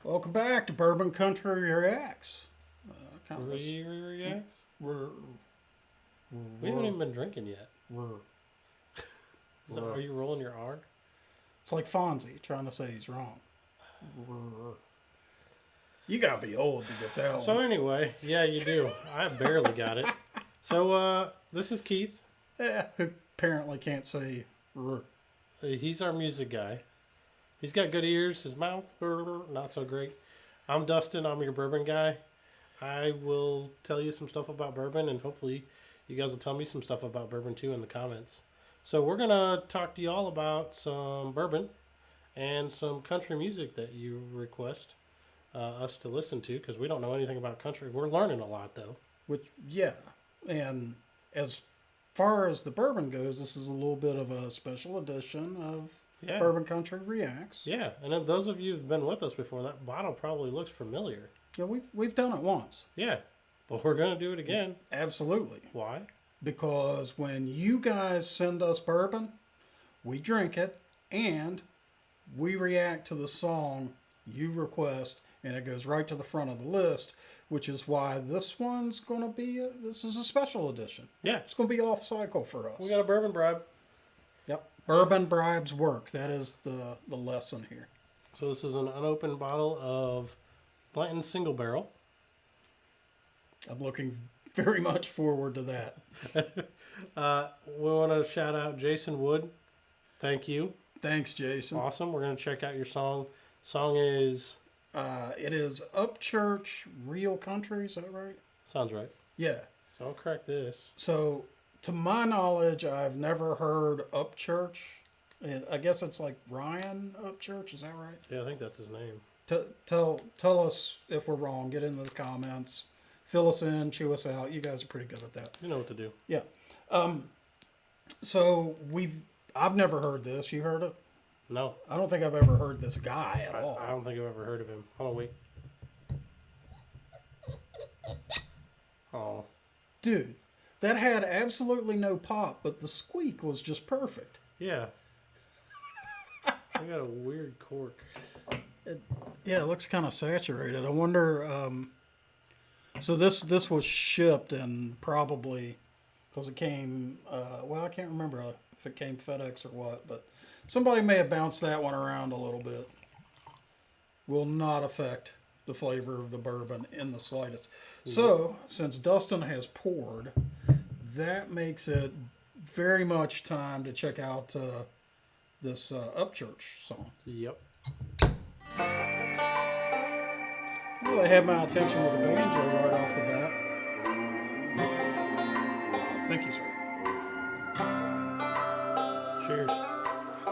Welcome back to Bourbon Country Reacts. Reacts? We We haven't even been drinking yet. So are you rolling your R? It's like Fonzie trying to say he's wrong. You gotta be old to get that So one. anyway, yeah, you do. I barely got it. So this is Keith. Yeah, who apparently can't say r. He's our music guy. He's got good ears. His mouth, not so great. I'm Dustin. I'm your bourbon guy. I will tell you some stuff about bourbon, and hopefully you guys will tell me some stuff about bourbon too in the comments. So we're going to talk to you all about some bourbon and some country music that you request us to listen to, because we don't know anything about country. We're learning a lot, though. Which, yeah. And as far as the bourbon goes, this is a little bit of a special edition of Bourbon Country Reacts. Yeah, and if those of you who've been with us before, that bottle probably looks familiar. Yeah, we've done it once. Yeah, but we're going to do it again. Absolutely. Why? Because when you guys send us bourbon, we drink it, and we react to the song you request, and it goes right to the front of the list, which is why this one's going to be, this is a special edition. Yeah. It's going to be off cycle for us. We got a bourbon bribe. Yep. Bourbon bribes work. That is the lesson here. So this is an unopened bottle of Blantonss single barrel. I'm looking very much forward to that. We want to shout out Jason Wood. Thank you. Thanks, Jason. Awesome. We're going to check out your song. Song is... it is Upchurch Real Country. Is that right? Sounds right. Yeah. So I'll correct this. So, to my knowledge, I've never heard Upchurch. I guess it's like Ryan Upchurch. Is that right? Yeah, I think that's his name. Tell us if we're wrong. Get into the comments. Fill us in. Chew us out. You guys are pretty good at that. You know what to do. Yeah. So I've never heard this. You heard it? No. I don't think I've ever heard this guy at all. I don't think I've ever heard of him. Hold on, wait. Oh. Dude, that had absolutely no pop, but the squeak was just perfect. Yeah. I got a weird cork. It looks kind of saturated. I wonder. So this was shipped and probably because it came. Well, I can't remember if it came FedEx or what, but somebody may have bounced that one around a little bit. Will not affect the flavor of the bourbon in the slightest. So, since Dustin has poured, that makes it very much time to check out this Upchurch song. Yep. Well, they have my attention with the banjo right off the bat. Thank you, sir. Cheers.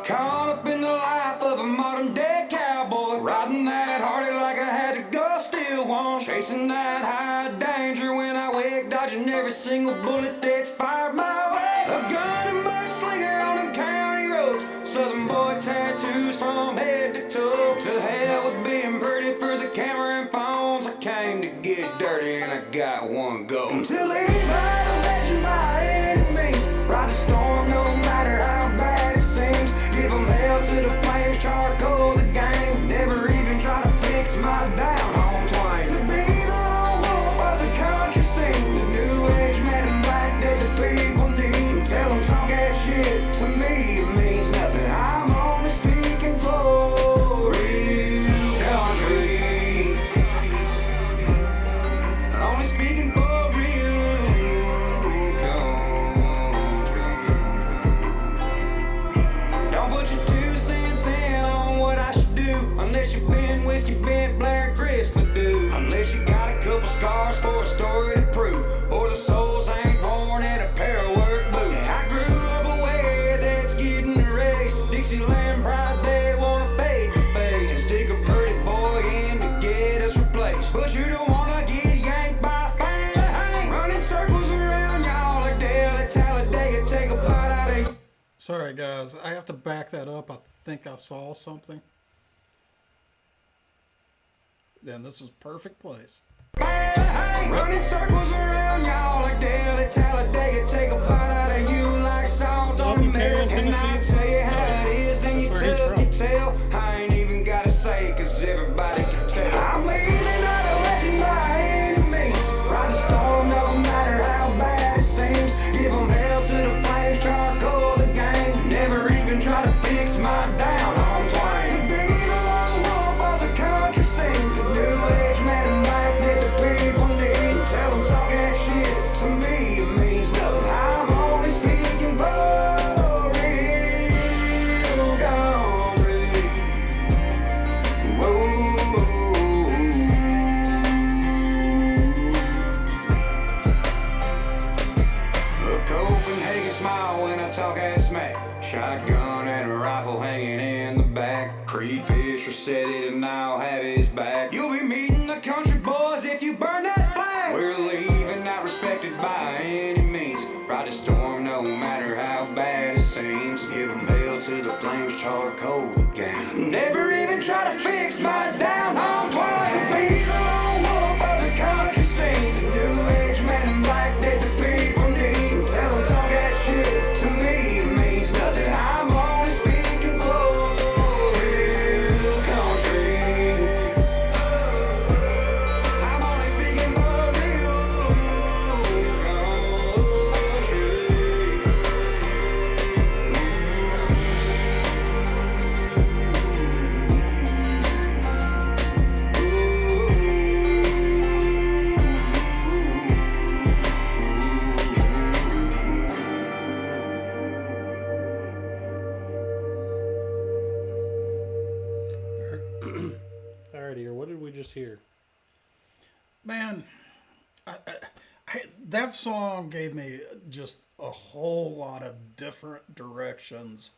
Caught up in the life of a modern day cowboy, riding that Harley like I had to go steal one, chasing that high danger when I wake, dodging every single bullet that's fired my way. A gun and mudslinger on them county roads, southern boy tattoos from head to toe. To hell with being pretty for the camera and phones. I came to get dirty and I got one go. Until leave out a legend by any means, ride the storm no matter how bad it seems. Give them hell to the flames, charcoal the game. Never even try to fix my down home twain. To be the lone wolf of the country scene, the new age man in black that the people need. Tell them talk that shit to me, it means nothing. I'm only speaking for real country. Only speaking for real country. Don't put your 2 cents in on what I should do, unless you've been whiskey bent Blair and Chris do. Unless you got a couple scars for a story to prove, or the souls ain't born in a pair of work boots. I grew up aware that's getting erased. Dixieland pride, they wanna fade your face and stick a pretty boy in to get us replaced. But you don't wanna get yanked by fame, running circles around y'all like Dale at Talladega. Take a bite out of you. Sorry, guys. I have to back that up. I think I saw something. Then this is perfect place. Running circles around y'all like Dale at Talladega. Take a bite out of you like songs on the mirrors. And I tell you how it is, then you tell. I ain't even gotta say it, cause everybody can tell. and I'll have his back. You'll be meeting the country boys if you burn that flag. We're leaving, not respected by any means. Ride a storm no matter how bad it seems. Give them hell to the flames, charcoal the gang. Never even try to fix my down home twice. To be the lone wolf of the country scene. The new age man in black that the people need. Tell them talk that shit to me. It means nothing. I'm only speaking for real country. I'm only speaking for real Alrighty, or what did we just hear? Man, that song gave me just a whole lot of different directions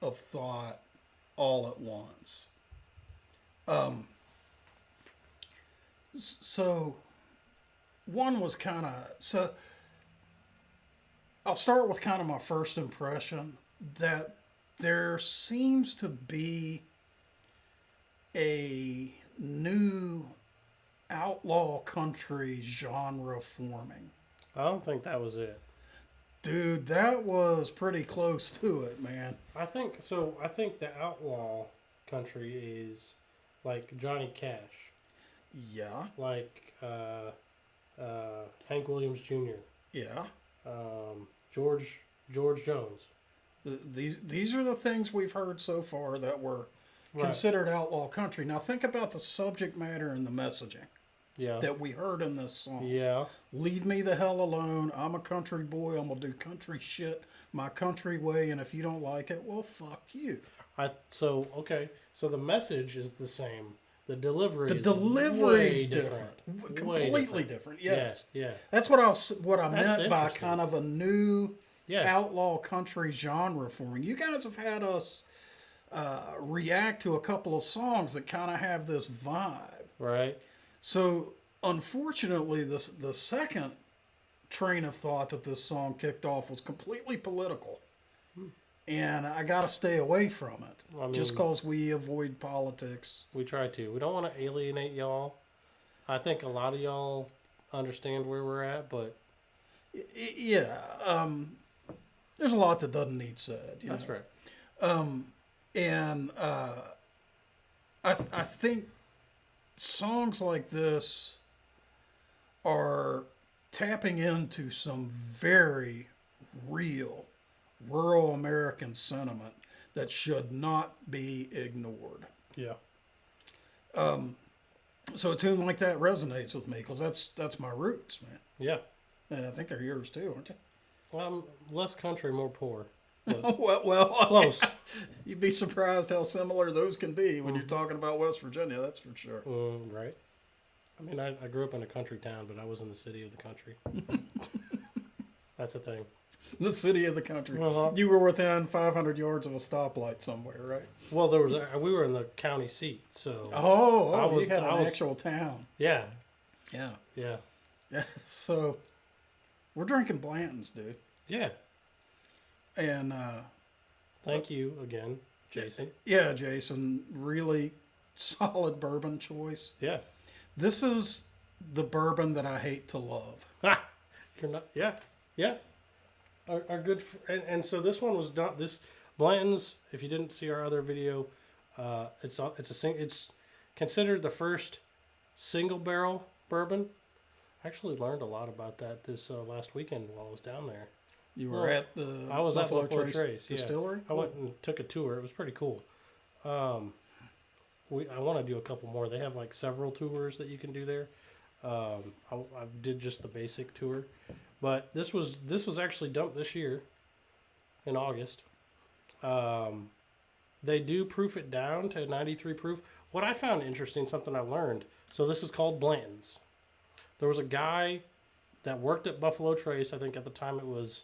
of thought all at once. So one was kind of, so I'll start with kind of my first impression that there seems to be a new outlaw country genre forming. I don't think that was it. Dude, that was pretty close to it, man. I think so. I think the outlaw country is like Johnny Cash, Yeah, like Hank Williams Jr., yeah. George Jones. These are the things we've heard so far that were Right. considered outlaw country. Now think about the subject matter and the messaging Yeah. that we heard in this song. Yeah. Leave me the hell alone. I'm a country boy. I'm gonna do country shit my country way, and if you don't like it, well, fuck you. So the message is the same. The delivery The is delivery is way different. Way Completely different. Yes. Yeah. That's what I That's meant by interesting. kind of a new Yeah. outlaw country genre forming. You guys have had us react to a couple of songs that kind of have this vibe. Right. So unfortunately, the second train of thought that this song kicked off was completely political. And I got to stay away from it. I Just mean- because we avoid politics. We try to. We don't want to alienate y'all. I think a lot of y'all understand where we're at, but Yeah. There's a lot that doesn't need said. You that's know? right. And I think songs like this are tapping into some very real rural American sentiment that should not be ignored. Yeah. So a tune like that resonates with me because that's my roots, man. Yeah. And I think they're yours too, aren't they? Less country, more poor. Well, Close. You'd be surprised how similar those can be when you're talking about West Virginia. That's for sure. Right. I mean, I grew up in a country town, but I was in the city of the country. That's the thing. The city of the country. Uh-huh. You were within 500 yards of a stoplight somewhere, right? Well, we were in the county seat, so You had an actual town. yeah, Yeah. yeah, Yeah. So we're drinking Blantons, dude. yeah. And Thank you again, Jason. yeah, Jason, really solid bourbon choice. Yeah. This is the bourbon that I hate to love. You're not. Yeah, yeah. Our good and so this one was done. This Blantonss. If you didn't see our other video, it's considered the first single barrel bourbon. I actually learned a lot about that this last weekend while I was down there. You were at the I was Buffalo at Buffalo Trace Distillery? Yeah. I went and took a tour. It was pretty cool. I want to do a couple more. They have like several tours that you can do there. I did just the basic tour, but this was actually dumped this year in August. They do proof it down to 93 proof. What I found interesting, something I learned. So this is called Blantonss. There was a guy that worked at Buffalo Trace. I think at the time it was.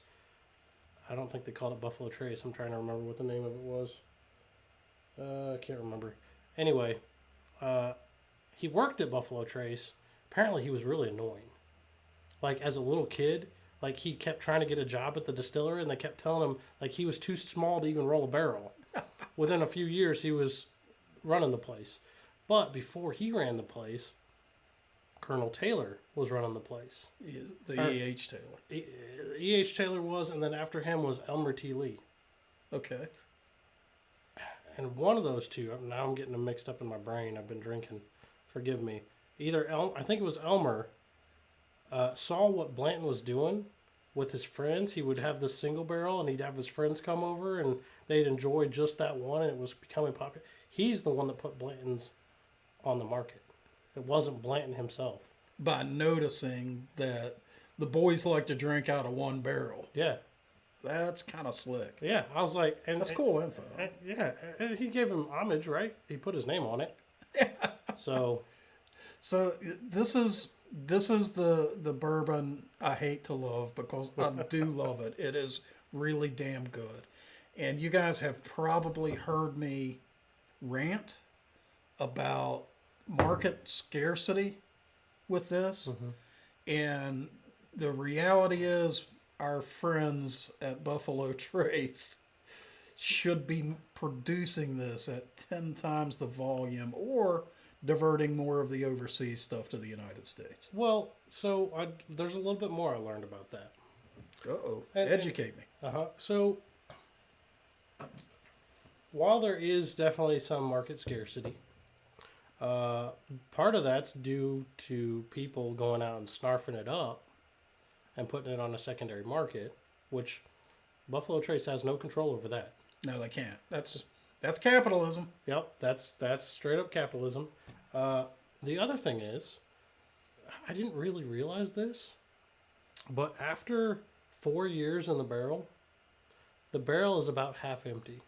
I don't think they called it Buffalo Trace. I'm trying to remember what the name of it was. I can't remember. Anyway, he worked at Buffalo Trace. Apparently, he was really annoying. Like, as a little kid, like, he kept trying to get a job at the distillery, and they kept telling him, like, he was too small to even roll a barrel. Within a few years, he was running the place. But before he ran the place, Colonel Taylor was running the place. E.H. Taylor. E.H. Taylor was, and then after him was Elmer T. Lee. Okay. And one of those two, now I'm getting them mixed up in my brain. I've been drinking. Forgive me. I think it was Elmer, saw what Blanton was doing with his friends. He would have this single barrel, and he'd have his friends come over, and they'd enjoy just that one, and it was becoming popular. He's the one that put Blantons on the market. It wasn't Blanton himself. By noticing that the boys like to drink out of one barrel. Yeah. That's kind of slick. Yeah, I was like... That's cool info. Yeah, and he gave him homage, right? He put his name on it. So this is the bourbon I hate to love because I do love it. It is really damn good. And you guys have probably heard me rant about market scarcity with this. Mm-hmm. And the reality is our friends at Buffalo Trace should be producing this at 10 times the volume or diverting more of the overseas stuff to the United States. Well, there's a little bit more I learned about that. Uh-oh. Educate me. So, while there is definitely some market scarcity, part of that's due to people going out and snarfing it up and putting it on a secondary market, which Buffalo Trace has no control over that. No, they can't. That's capitalism. Yep, that's straight up capitalism. The other thing is, I didn't really realize this, but after 4 years in the barrel is about half empty.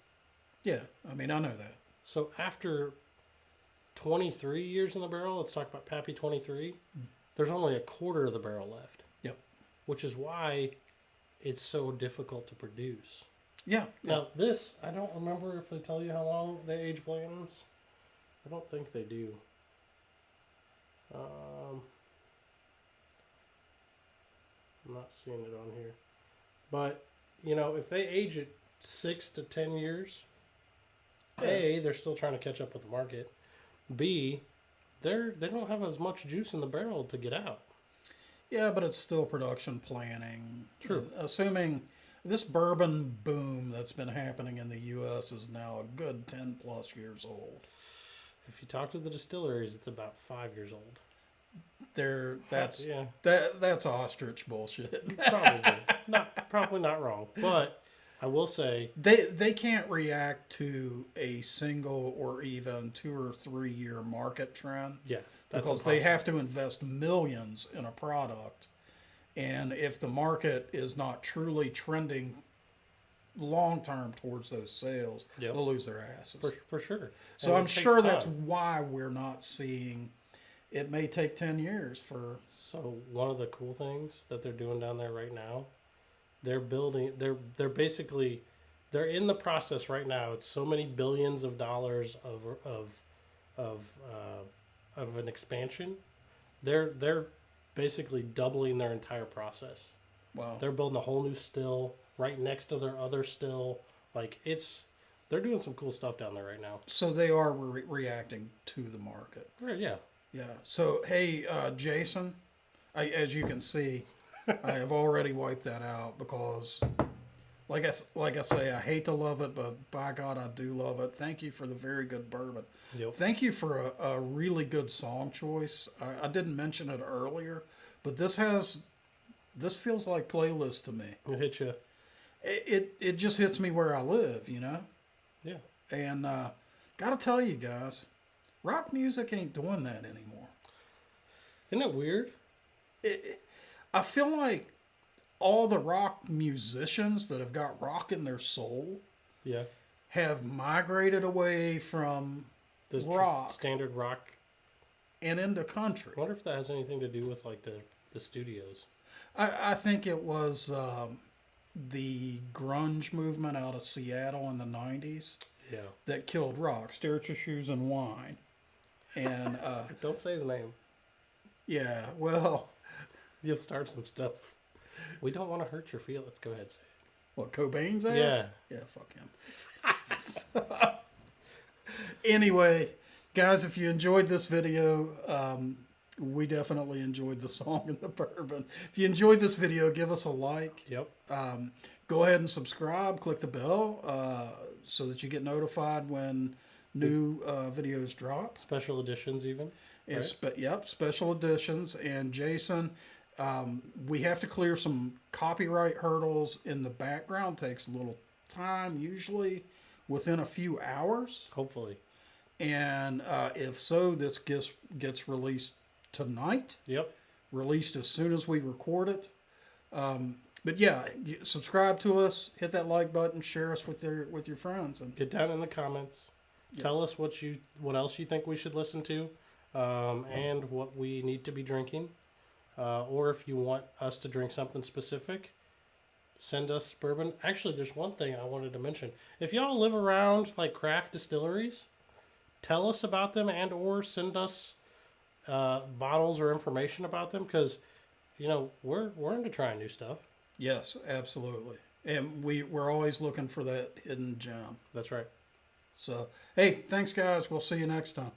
Yeah, I mean, I know that. So after 23 years in the barrel, let's talk about Pappy 23, there's only a quarter of the barrel left. Yep. Which is why it's so difficult to produce. Yeah. Now, this, I don't remember if they tell you how long they age Blantons. I don't think they do. I'm not seeing it on here. But, if they age it 6 to 10 years, A, they're still trying to catch up with the market. B, they don't have as much juice in the barrel to get out. Yeah, but it's still production planning. True. Assuming this bourbon boom that's been happening in the U.S. is now a good 10 plus years old. If you talk to the distilleries, it's about 5 years old. That's ostrich bullshit. Probably not wrong. But I will say they can't react to a single or even 2 or 3 year market trend. Yeah, that's because they have to invest millions in a product, and if the market is not truly trending long term towards those sales, they'll lose their asses for sure. So I'm sure that's why we're not seeing. It may take 10 years for. So one of the cool things that they're doing down there right now, they're building. They're basically, they're in the process right now. It's so many billions of dollars of an expansion. They're basically doubling their entire process. Wow. They're building a whole new still right next to their other still. Like they're doing some cool stuff down there right now. So they are reacting to the market. Right, yeah. Yeah. So, hey, Jason, as you can see, I have already wiped that out because, like I say, I hate to love it, but by God, I do love it. Thank you for the very good bourbon. Yep. Thank you for a really good song choice. I didn't mention it earlier, but this feels like playlist to me. It hits you. It just hits me where I live, Yeah. And gotta tell you guys, rock music ain't doing that anymore. Isn't it weird? I feel like all the rock musicians that have got rock in their soul have migrated away from the rock, standard rock, and into country. I wonder if that has anything to do with like the studios. I think it was the grunge movement out of Seattle in the 90s that killed rock. Stare at Your Shoes and Wine. And Don't say his name. yeah, well, You'll start some stuff. We don't want to hurt your feelings. Go ahead, say it. what, Cobain's ass? Yeah. Yeah, fuck him. Anyway, guys, if you enjoyed this video, we definitely enjoyed the song and the bourbon. If you enjoyed this video, give us a like. Yep. Go ahead and subscribe. Click the bell so that you get notified when new videos drop. Special editions, even. And Right? yep, special editions. And Jason, we have to clear some copyright hurdles in the background. Takes a little time, usually within a few hours. Hopefully. And if so, this gets released tonight. Yep. Released as soon as we record it. But yeah, subscribe to us, hit that like button, share us with your friends, and Get down in the comments. Tell us what else you think we should listen to, and what we need to be drinking, or if you want us to drink something specific, send us bourbon. Actually, there's one thing I wanted to mention. If y'all live around like craft distilleries, tell us about them and or send us bottles or information about them, because we're into trying new stuff. yes, absolutely. And we're always looking for that hidden gem. That's right. So, hey, thanks guys. We'll see you next time.